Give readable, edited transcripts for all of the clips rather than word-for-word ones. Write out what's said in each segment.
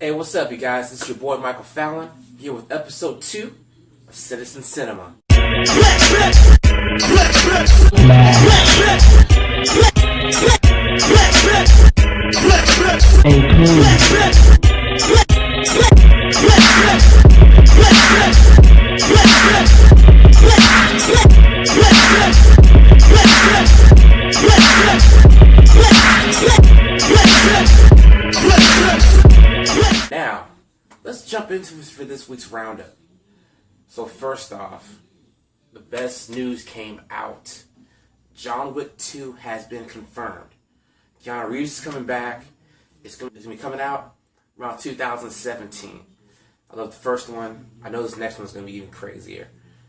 Hey, what's up, you guys? This is your boy Michael Fallon here with episode 2 of Citizen Cinema. Now, let's jump into this for this week's roundup. So first off, the best news came out. John Wick 2 has been confirmed. Keanu Reeves is coming back. It's going to be coming out around 2017. I love the first one. I know this next one's going to be even crazier.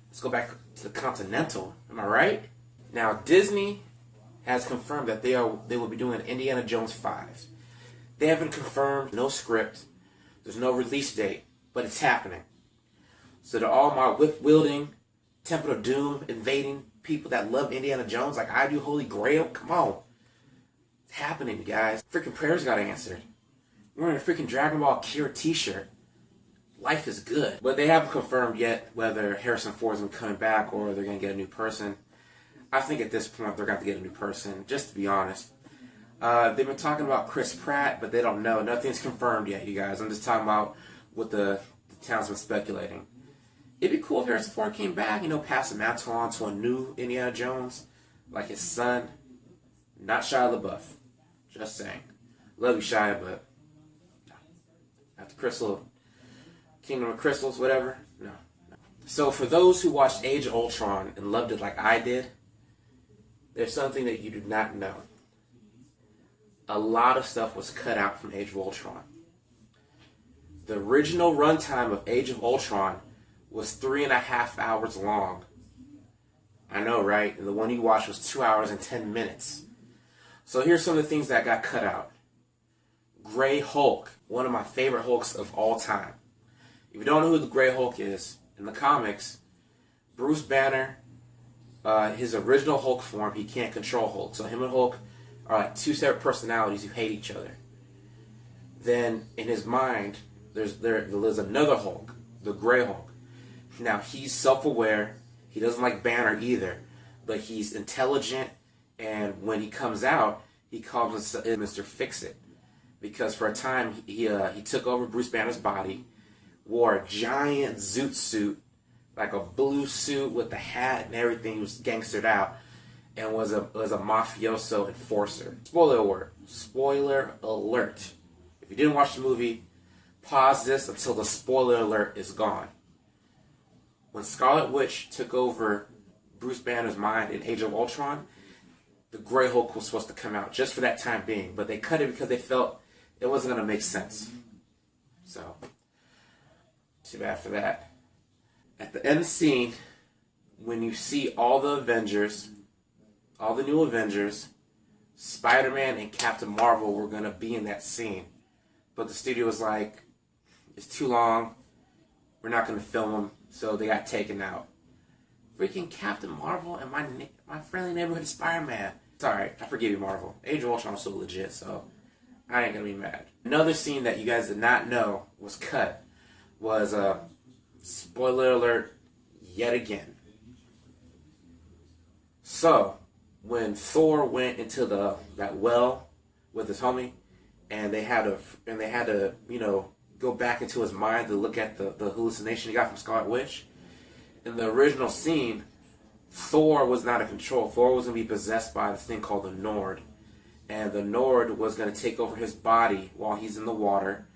Let's go back to the Continental. Am I right? Now, Disney has confirmed that they will be doing Indiana Jones 5. They haven't confirmed, no script. There's no release date, but it's happening. So to all my whip-wielding, Temple of Doom invading people that love Indiana Jones like I do Holy Grail, come on. It's happening, guys. Freaking prayers got answered. I'm wearing a freaking Dragon Ball Kira t-shirt. Life is good. But they haven't confirmed yet whether Harrison Ford is coming back or they're going to get a new person. I think at this point they're going to get a new person, just to be honest. They've been talking about Chris Pratt, but they don't know. Nothing's confirmed yet, you guys. I'm just talking about what the town's been speculating. It'd be cool if Harrison Ford came back, pass the mantle on to a new Indiana Jones, like his son. Not Shia LaBeouf. Just saying. Love you, Shia, but no. Not the Crystal, Kingdom of Crystals, whatever. No. So for those who watched Age of Ultron and loved it like I did, there's something that you do not know. A lot of stuff was cut out from Age of Ultron. The original runtime of Age of Ultron was 3.5 hours long. I know, right? And the one you watched was 2 hours and 10 minutes. So here's some of the things that got cut out. Grey Hulk, one of my favorite Hulks of all time. If you don't know who the Grey Hulk is, in the comics, Bruce Banner, his original Hulk form, he can't control Hulk. So him and Hulk are like two separate personalities who hate each other. Then in his mind, there's another Hulk, the Grey Hulk. Now he's self-aware. He doesn't like Banner either, but he's intelligent. And when he comes out, he calls himself Mr. Fix-It, because for a time he took over Bruce Banner's body, wore a giant zoot suit, like a blue suit with the hat and everything. He was gangstered out. And was a mafioso enforcer. Spoiler alert. If you didn't watch the movie, pause this until the spoiler alert is gone. When Scarlet Witch took over Bruce Banner's mind in Age of Ultron, the Grey Hulk was supposed to come out just for that time being, but they cut it because they felt it wasn't going to make sense. So, too bad for that. At the end scene, when you see all the Avengers, all the new Avengers, Spider-Man and Captain Marvel were going to be in that scene. But the studio was like, it's too long. We're not going to film them. So they got taken out. Freaking Captain Marvel and my friendly neighborhood Spider-Man. It's alright. I forgive you, Marvel. Age of Ultron was so legit, so I ain't going to be mad. Another scene that you guys did not know was cut was, spoiler alert, yet again. So, when Thor went into that well with his homie, and they had to go back into his mind to look at the hallucination he got from Scarlet Witch. In the original scene, Thor was not in control. Thor was going to be possessed by this thing called the Nord, and the Nord was going to take over his body while he's in the water,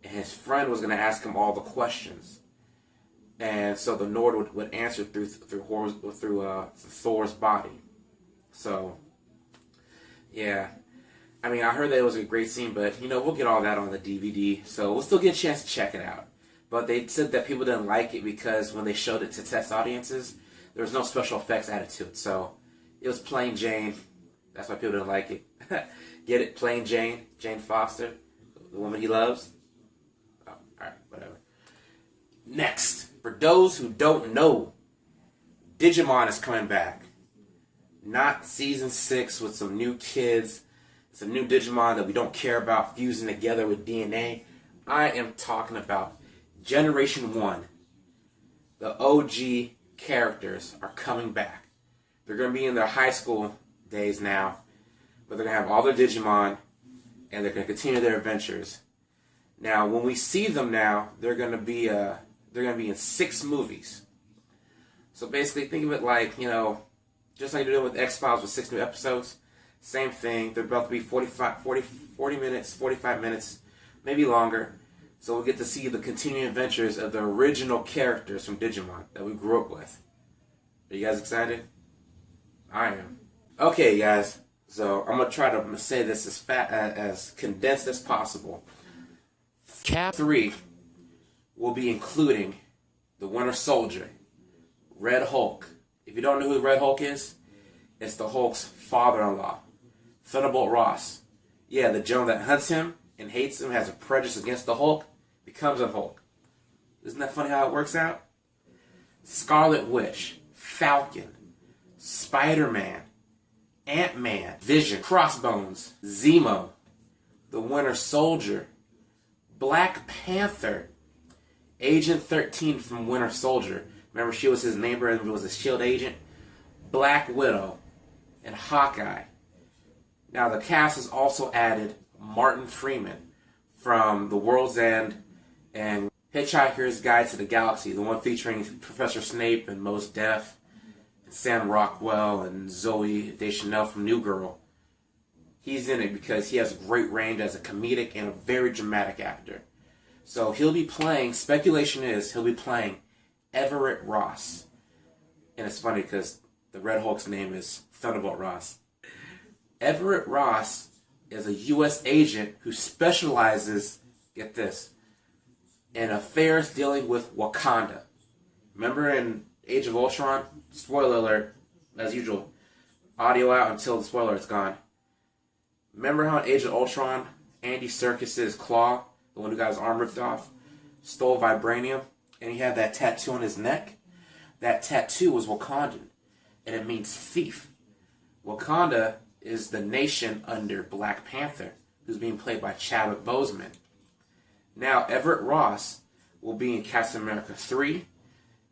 and his friend was going to ask him all the questions, and so the Nord would answer through Thor's body. So, yeah. I mean, I heard that it was a great scene, but, we'll get all that on the DVD, so we'll still get a chance to check it out. But they said that people didn't like it because when they showed it to test audiences, there was no special effects added to it. So, it was plain Jane. That's why people didn't like it. Get it? Plain Jane. Jane Foster. The woman he loves. Oh, alright, whatever. Next, for those who don't know, Digimon is coming back. Not season 6 with some new kids, some new Digimon that we don't care about fusing together with DNA. I am talking about Generation 1. The OG characters are coming back. They're going to be in their high school days now, but they're going to have all their Digimon, and they're going to continue their adventures. Now, when we see them now, they're going to be in 6 movies. So basically, think of it like, just like you're doing with X-Files with 6 new episodes. Same thing. They're about to be 40 minutes, 45 minutes, maybe longer. So we'll get to see the continuing adventures of the original characters from Digimon that we grew up with. Are you guys excited? I am. Okay, guys. So I'm going to try to say this as condensed as possible. Cap 3 will be including the Winter Soldier, Red Hulk. If you don't know who Red Hulk is, it's the Hulk's father-in-law, Thunderbolt Ross. Yeah, the gentleman that hunts him and hates him, has a prejudice against the Hulk, becomes a Hulk. Isn't that funny how it works out? Scarlet Witch, Falcon, Spider-Man, Ant-Man, Vision, Crossbones, Zemo, the Winter Soldier, Black Panther, Agent 13 from Winter Soldier. Remember, she was his neighbor and was a S.H.I.E.L.D. agent. Black Widow, and Hawkeye. Now, the cast has also added Martin Freeman from The World's End and Hitchhiker's Guide to the Galaxy, the one featuring Professor Snape and Mos Def, and Sam Rockwell and Zoe Deschanel from New Girl. He's in it because he has a great range as a comedic and a very dramatic actor. So he'll be playing, speculation is, he'll be playing Everett Ross. And it's funny because the Red Hulk's name is Thunderbolt Ross. Everett Ross is a U.S. agent who specializes, get this, in affairs dealing with Wakanda. Remember in Age of Ultron? Spoiler alert, as usual. Audio out until the spoiler is gone. Remember how in Age of Ultron, Andy Serkis's Claw, the one who got his arm ripped off, stole vibranium, and he had that tattoo on his neck? That tattoo was Wakandan, and it means thief. Wakanda is the nation under Black Panther, who's being played by Chadwick Boseman. Now, Everett Ross will be in Captain America 3,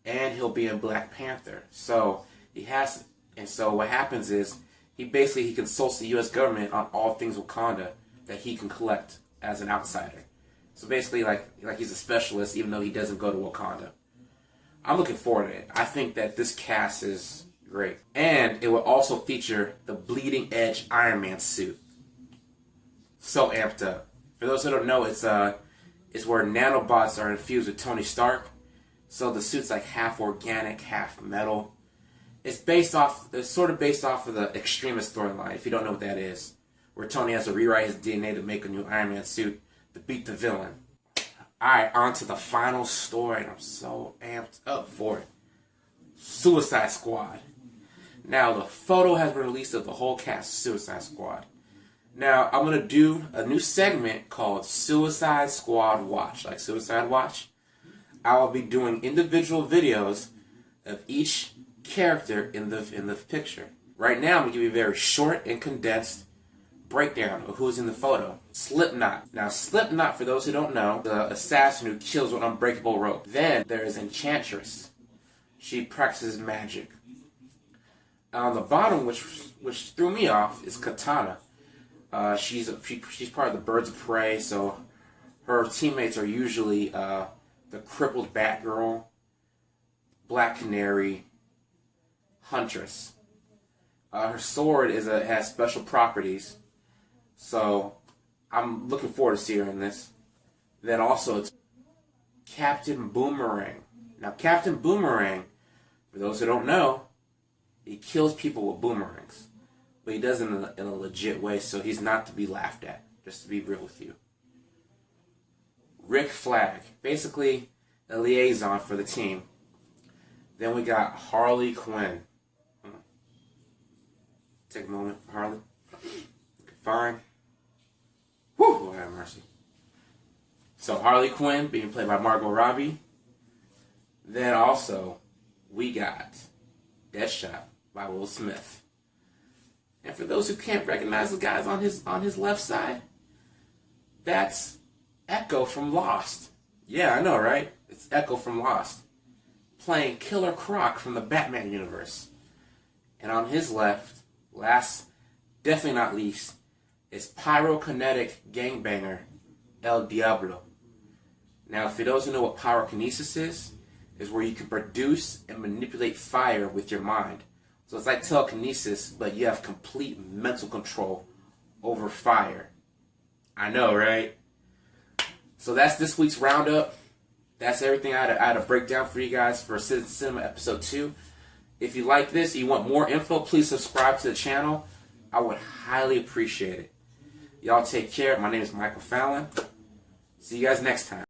and he'll be in Black Panther. So what happens is, he consults the U.S. government on all things Wakanda that he can collect as an outsider. So basically, like he's a specialist, even though he doesn't go to Wakanda. I'm looking forward to it. I think that this cast is great. And it will also feature the Bleeding Edge Iron Man suit. So amped up. For those who don't know, it's where nanobots are infused with Tony Stark. So the suit's like half organic, half metal. It's sort of based off of the Extremist storyline, if you don't know what that is. Where Tony has to rewrite his DNA to make a new Iron Man suit to beat the villain. Alright, on to the final story, and I'm so amped up for it. Suicide Squad. Now, the photo has been released of the whole cast of Suicide Squad. Now, I'm going to do a new segment called Suicide Squad Watch, like Suicide Watch. I will be doing individual videos of each character in the picture. Right now, I'm going to give you a very short and condensed breakdown of who's in the photo. Slipknot. Now, Slipknot, for those who don't know, the assassin who kills with unbreakable rope. Then there is Enchantress. She practices magic. On the bottom, which threw me off, is Katana. She's part of the Birds of Prey, so her teammates are usually the crippled Batgirl, Black Canary, Huntress. Her sword has special properties, so I'm looking forward to seeing her in this. Then also it's Captain Boomerang. Now Captain Boomerang, for those who don't know, he kills people with boomerangs, but he does it in a legit way, so he's not to be laughed at, just to be real with you. Rick Flag, basically a liaison for the team. Then we got Harley Quinn. Take a moment for Harley. Fine. Whew, Lord have mercy. So Harley Quinn being played by Margot Robbie. Then also we got Deadshot by Will Smith. And for those who can't recognize the guys on his left side, that's Echo from Lost. Yeah, I know, right? It's Echo from Lost. Playing Killer Croc from the Batman universe. And on his left, last, definitely not least, is pyrokinetic gangbanger El Diablo. Now, for those who know what pyrokinesis is where you can produce and manipulate fire with your mind. So it's like telekinesis, but you have complete mental control over fire. I know, right? So that's this week's roundup. That's everything I had to break down for you guys for Citizen Cinema Episode 2. If you like this, you want more info, please subscribe to the channel. I would highly appreciate it. Y'all take care. My name is Michael Fallon. See you guys next time.